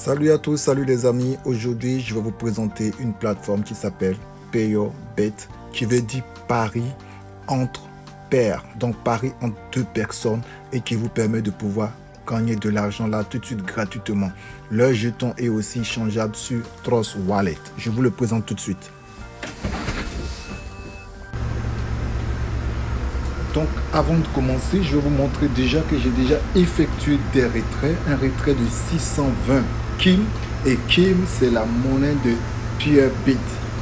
Salut à tous, salut les amis. Aujourd'hui, je vais vous présenter une plateforme qui s'appelle PayoBet, qui veut dire pari entre pairs, donc pari entre deux personnes et qui vous permet de pouvoir gagner de l'argent là tout de suite gratuitement. Le jeton est aussi changeable sur Trust Wallet. Je vous le présente tout de suite. Donc avant de commencer, je vais vous montrer déjà que j'ai déjà effectué des retraits, un retrait de 620 Kim, et Kim c'est la monnaie de PayoBet.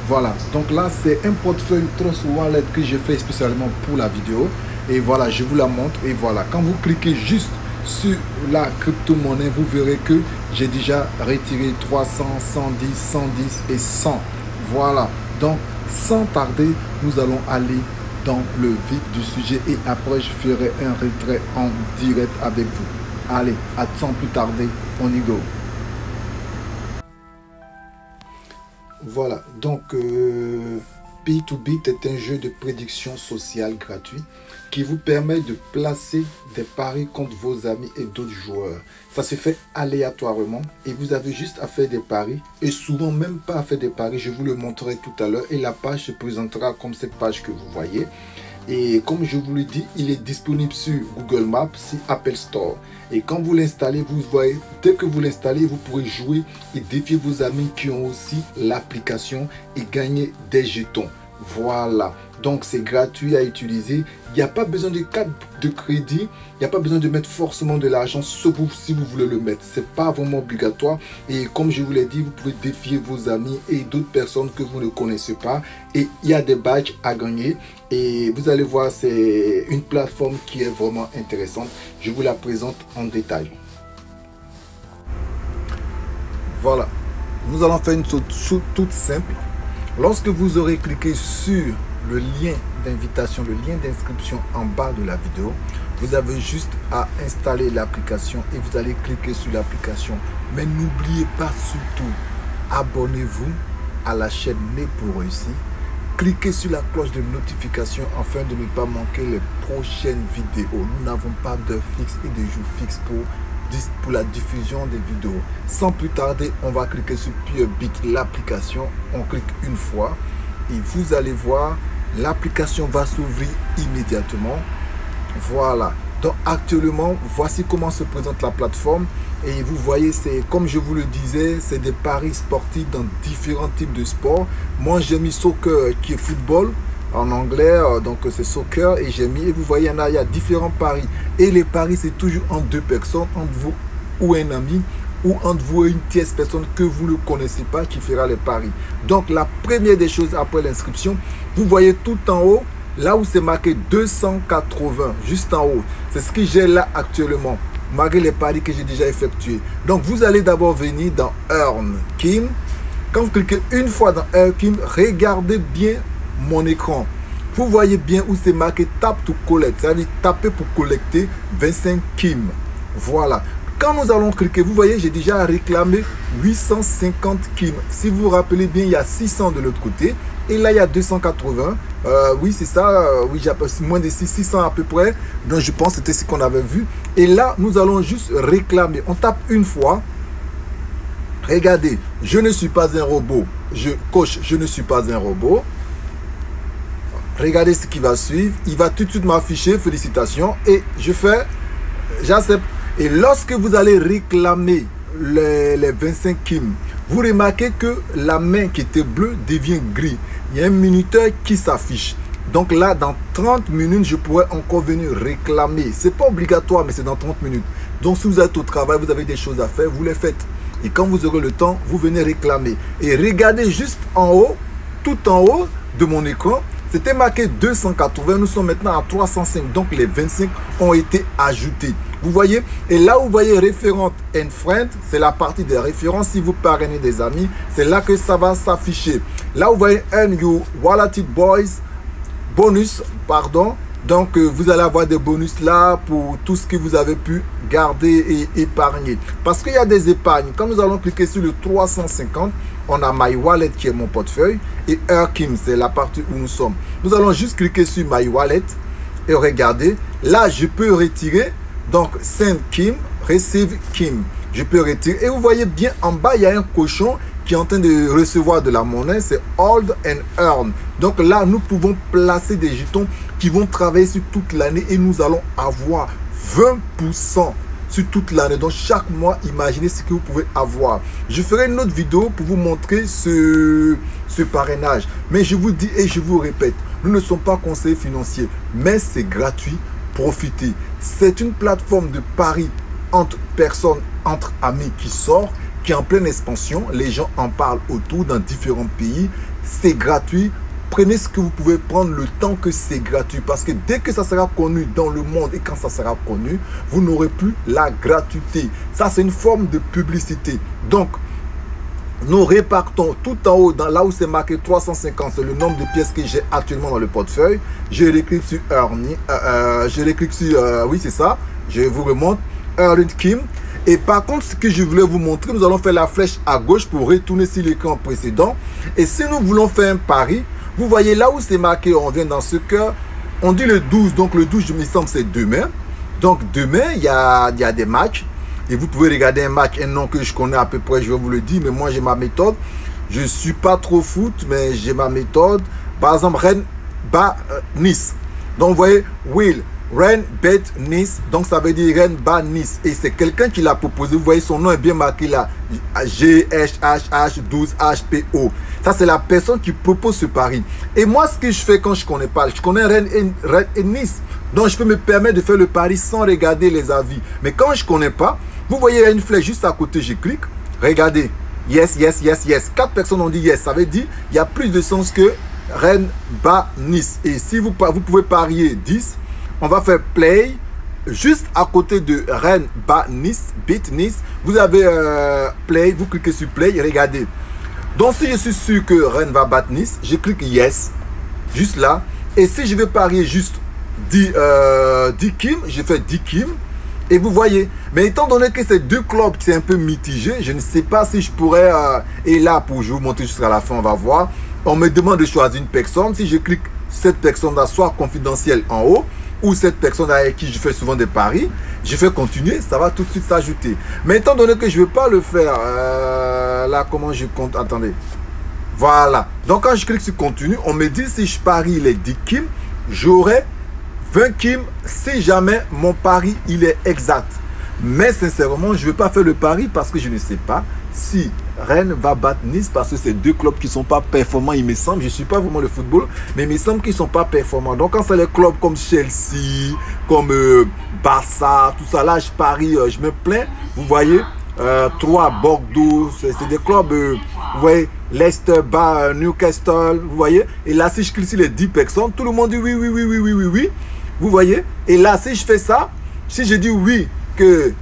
Voilà, donc là c'est un portefeuille Trust Wallet que j'ai fait spécialement pour la vidéo, et voilà, je vous la montre. Et voilà, quand vous cliquez juste sur la crypto-monnaie, vous verrez que j'ai déjà retiré 300, 110, 110 et 100. Voilà, donc sans tarder, nous allons aller dans le vif du sujet et après je ferai un retrait en direct avec vous. Allez, sans plus tarder, on y go. Voilà, donc P2Bit est un jeu de prédiction sociale gratuit qui vous permet de placer des paris contre vos amis et d'autres joueurs. Ça se fait aléatoirement et vous avez juste à faire des paris, et souvent même pas à faire des paris. Je vous le montrerai tout à l'heure et la page se présentera comme cette page que vous voyez. Et comme je vous l'ai dit, il est disponible sur Google Maps, sur Apple Store. Et quand vous l'installez, vous voyez, dès que vous l'installez, vous pourrez jouer et défier vos amis qui ont aussi l'application et gagner des jetons. Voilà, donc c'est gratuit à utiliser. Il n'y a pas besoin de carte de crédit, il n'y a pas besoin de mettre forcément de l'argent, sauf si vous voulez le mettre. C'est pas vraiment obligatoire. Et comme je vous l'ai dit, vous pouvez défier vos amis et d'autres personnes que vous ne connaissez pas. Et il y a des badges à gagner. Et vous allez voir, c'est une plateforme qui est vraiment intéressante. Je vous la présente en détail. Voilà, nous allons faire une chose toute simple. Lorsque vous aurez cliqué sur le lien d'invitation, le lien d'inscription en bas de la vidéo, vous avez juste à installer l'application et vous allez cliquer sur l'application. Mais n'oubliez pas surtout, abonnez-vous à la chaîne Né pour réussir. Cliquez sur la cloche de notification afin de ne pas manquer les prochaines vidéos. Nous n'avons pas d'heure fixe et de jour fixe pour la diffusion des vidéos. Sans plus tarder, on va cliquer sur PayoBet, l'application. On clique une fois et vous allez voir, l'application va s'ouvrir immédiatement. Voilà, donc actuellement, voici comment se présente la plateforme. Et vous voyez, c'est comme je vous le disais, c'est des paris sportifs dans différents types de sports. Moi, j'ai mis soccer qui est football en anglais, donc c'est soccer, et j'ai mis, et vous voyez, il y a différents paris. Et les paris, c'est toujours entre deux personnes, entre vous ou un ami, ou entre vous et une tierce personne que vous ne connaissez pas qui fera les paris. Donc, la première des choses après l'inscription, vous voyez tout en haut, là où c'est marqué 280, juste en haut. C'est ce que j'ai là actuellement, malgré les paris que j'ai déjà effectués. Donc, vous allez d'abord venir dans Earn Kim. Quand vous cliquez une fois dans Earn Kim, regardez bien mon écran. Vous voyez bien où c'est marqué Tap to Collect. Ça veut dire taper pour collecter 25 Kim. Voilà. Quand nous allons cliquer, vous voyez, j'ai déjà réclamé 850 Kim. Si vous vous rappelez bien, il y a 600 de l'autre côté. Et là, il y a 280. Oui, c'est ça. Oui, j'ai moins de 600 à peu près. Donc, je pense que c'était ce qu'on avait vu. Et là, nous allons juste réclamer. On tape une fois. Regardez, je ne suis pas un robot. Je coche, je ne suis pas un robot. Regardez ce qui va suivre. Il va tout de suite m'afficher félicitations. Et je fais, j'accepte. Et lorsque vous allez réclamer les 25 Kim, vous remarquez que la main qui était bleue devient gris. Il y a un minuteur qui s'affiche. Donc là, dans 30 minutes, je pourrais encore venir réclamer. Ce n'est pas obligatoire, mais c'est dans 30 minutes. Donc si vous êtes au travail, vous avez des choses à faire, vous les faites. Et quand vous aurez le temps, vous venez réclamer. Et regardez juste en haut, tout en haut de mon écran, c'était marqué 280, nous sommes maintenant à 305, donc les 25 ont été ajoutés. Vous voyez, et là où vous voyez référente and friend, c'est la partie des références. Si vous parrainez des amis, c'est là que ça va s'afficher. Là où vous voyez earn your walleted boys, bonus, pardon. Donc vous allez avoir des bonus là pour tout ce que vous avez pu garder et épargner. Parce qu'il y a des épargnes. Quand nous allons cliquer sur le 350, on a My Wallet qui est mon portefeuille et Earn Kim, c'est la partie où nous sommes. Nous allons juste cliquer sur My Wallet et regardez. Là, je peux retirer. Donc, Send Kim, Receive Kim. Je peux retirer. Et vous voyez bien en bas, il y a un cochon qui est en train de recevoir de la monnaie. C'est Hold and Earn. Donc là, nous pouvons placer des jetons qui vont travailler sur toute l'année et nous allons avoir 20% sur toute l'année. Donc chaque mois, imaginez ce que vous pouvez avoir. Je ferai une autre vidéo pour vous montrer ce parrainage. Mais je vous dis et je vous répète, nous ne sommes pas conseillers financiers, mais c'est gratuit. Profitez. C'est une plateforme de paris entre personnes, entre amis qui sort, qui est en pleine expansion. Les gens en parlent autour dans différents pays. C'est gratuit. Prenez ce que vous pouvez prendre le temps que c'est gratuit. Parce que dès que ça sera connu dans le monde et quand ça sera connu, vous n'aurez plus la gratuité. Ça, c'est une forme de publicité. Donc, nous répartons tout en haut, là où c'est marqué 350, c'est le nombre de pièces que j'ai actuellement dans le portefeuille. Je l'écris sur Earning, oui c'est ça, je vous remonte, Earned Kim. Et par contre, ce que je voulais vous montrer, nous allons faire la flèche à gauche pour retourner sur l'écran précédent. Et si nous voulons faire un pari, vous voyez là où c'est marqué, on vient dans ce cœur, on dit le 12, donc le 12, je me semble, c'est demain. Donc demain, il y a des matchs. Et vous pouvez regarder un match, un nom que je connais à peu près, je vais vous le dire, mais moi j'ai ma méthode. Je ne suis pas trop foot, mais j'ai ma méthode. Par exemple, Rennes bat Nice. Donc vous voyez, Will, Rennes bet Nice. Donc ça veut dire Rennes bat Nice. Et c'est quelqu'un qui l'a proposé. Vous voyez, son nom est bien marqué là. GHHH12HPO. Ça, c'est la personne qui propose ce pari. Et moi, ce que je fais quand je ne connais pas, je connais Rennes et Nice. Donc je peux me permettre de faire le pari sans regarder les avis. Mais quand je ne connais pas, vous voyez, il y a une flèche juste à côté, je clique. Regardez. Yes, yes, yes, yes. 4 personnes ont dit yes. Ça veut dire il y a plus de sens que Rennes bat Nice. Et si vous pouvez parier 10, on va faire play. Juste à côté de Rennes bat Nice, beat Nice. Vous avez play. Vous cliquez sur play. Regardez. Donc si je suis sûr que Rennes va battre Nice, je clique yes. Juste là. Et si je veux parier juste 10 Kim, je fais 10 Kim. Et vous voyez, mais étant donné que ces deux clubs c'est un peu mitigé, je ne sais pas si je pourrais, et là pour je vous montrer jusqu'à la fin, on va voir. On me demande de choisir une personne. Si je clique cette personne-là, soit confidentielle en haut, ou cette personne avec qui je fais souvent des paris, je fais continuer, ça va tout de suite s'ajouter. Mais étant donné que je ne veux pas le faire, là comment je compte, attendez. Voilà, donc quand je clique sur continue, on me dit si je parie les 10 Kim, j'aurai 20 Kim si jamais mon pari il est exact. Mais sincèrement, je ne vais pas faire le pari parce que je ne sais pas si Rennes va battre Nice parce que c'est deux clubs qui ne sont pas performants, il me semble. Je ne suis pas vraiment le football, mais il me semble qu'ils ne sont pas performants. Donc quand c'est les clubs comme Chelsea, comme Barça, tout ça, là je parie, je me plains. Vous voyez, 3 Bordeaux, c'est des clubs, vous voyez, Leicester, Newcastle, vous voyez. Et là, si je clique sur les 10 personnes, tout le monde dit oui, oui, oui, oui, oui, oui, oui. Vous voyez. Et là, si je fais ça, si je dis oui, que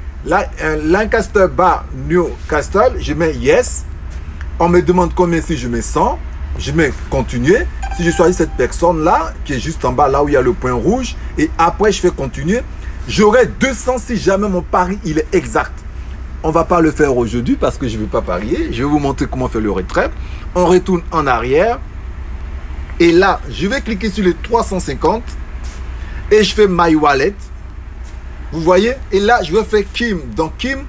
Lancaster bat Newcastle, je mets yes. On me demande combien si je mets 100. Je mets continuer. Si je choisis cette personne-là, qui est juste en bas, là où il y a le point rouge, et après je fais continuer, j'aurai 200 si jamais mon pari il est exact. On ne va pas le faire aujourd'hui parce que je ne vais pas parier. Je vais vous montrer comment faire le retrait. On retourne en arrière. Et là, je vais cliquer sur les 350. Et je fais My Wallet. Vous voyez? Et là, je vais faire Kim. Dans Kim,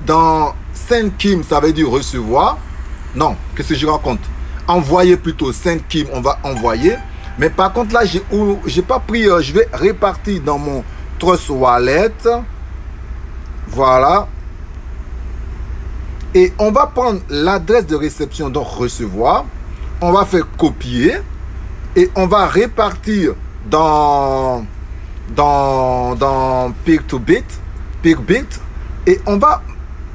dans Send Kim, ça veut dire recevoir. Non, qu'est-ce que je raconte? Envoyer plutôt. Send Kim, on va envoyer. Mais par contre, là, j'ai pas pris. Je vais répartir dans mon Trust Wallet. Voilà. Et on va prendre l'adresse de réception, donc recevoir. On va faire copier. Et on va répartir dans Peer-to-Bit. Et on va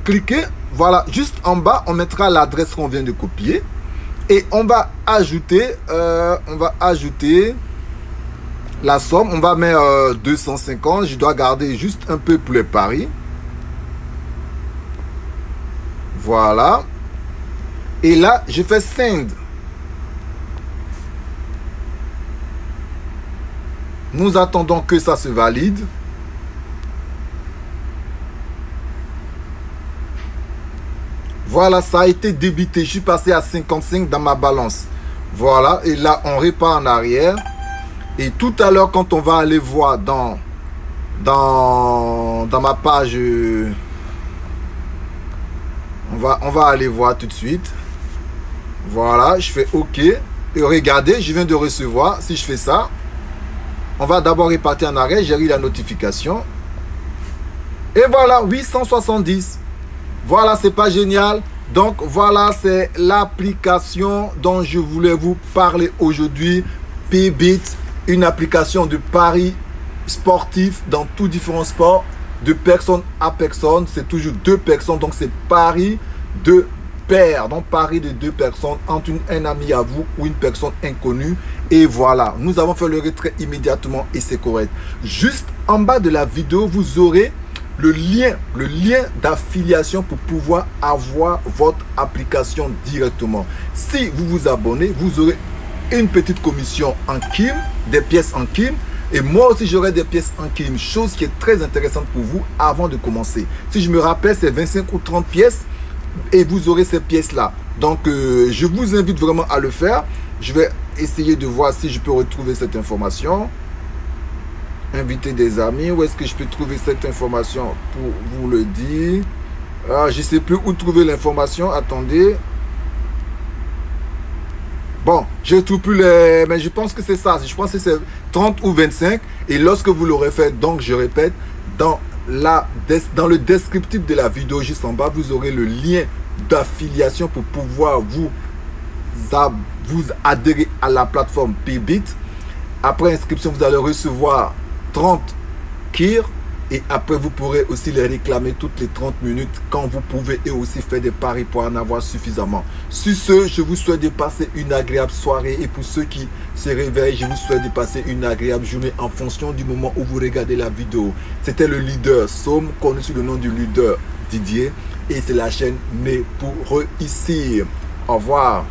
cliquer. Voilà, juste en bas, on mettra l'adresse qu'on vient de copier. Et on va ajouter la somme. On va mettre 250. Je dois garder juste un peu pour les paris. Voilà. Et là, je fais send. Nous attendons que ça se valide. Voilà, ça a été débité. Je suis passé à 55 dans ma balance. Voilà. Et là, on repart en arrière. Et tout à l'heure, quand on va aller voir dans ma page... On va aller voir tout de suite. Voilà, je fais OK. Et regardez, je viens de recevoir. Si je fais ça, on va d'abord repartir en arrière. J'ai eu la notification. Et voilà, 870. Voilà, c'est pas génial. Donc voilà, c'est l'application dont je voulais vous parler aujourd'hui. PBit, une application de paris sportif dans tous différents sports, de personne à personne. C'est toujours deux personnes, donc c'est pari de pair. Donc pari de deux personnes entre un ami à vous ou une personne inconnue. Et voilà, nous avons fait le retrait immédiatement et c'est correct. Juste en bas de la vidéo, vous aurez le lien d'affiliation pour pouvoir avoir votre application directement. Si vous vous abonnez, vous aurez une petite commission en Kim, des pièces en Kim. Et moi aussi, j'aurai des pièces en Kim, chose qui est très intéressante pour vous avant de commencer. Si je me rappelle, c'est 25 ou 30 pièces et vous aurez ces pièces-là. Donc, je vous invite vraiment à le faire. Je vais essayer de voir si je peux retrouver cette information. Inviter des amis, où est-ce que je peux trouver cette information pour vous le dire? Je ne sais plus où trouver l'information, attendez. Bon, je ne trouve plus les... Mais je pense que c'est ça, je pense que c'est 30 ou 25. Et lorsque vous l'aurez fait, donc je répète, dans le descriptif de la vidéo juste en bas, vous aurez le lien d'affiliation pour pouvoir vous adhérer à la plateforme PBit. Après inscription, vous allez recevoir 30 KIR et après vous pourrez aussi les réclamer toutes les 30 minutes quand vous pouvez et aussi faire des paris pour en avoir suffisamment. Sur ce, je vous souhaite de passer une agréable soirée et pour ceux qui se réveillent, je vous souhaite de passer une agréable journée en fonction du moment où vous regardez la vidéo. C'était le leader Somme, connu sous le nom du leader Didier et c'est la chaîne Né pour réussir. Au revoir.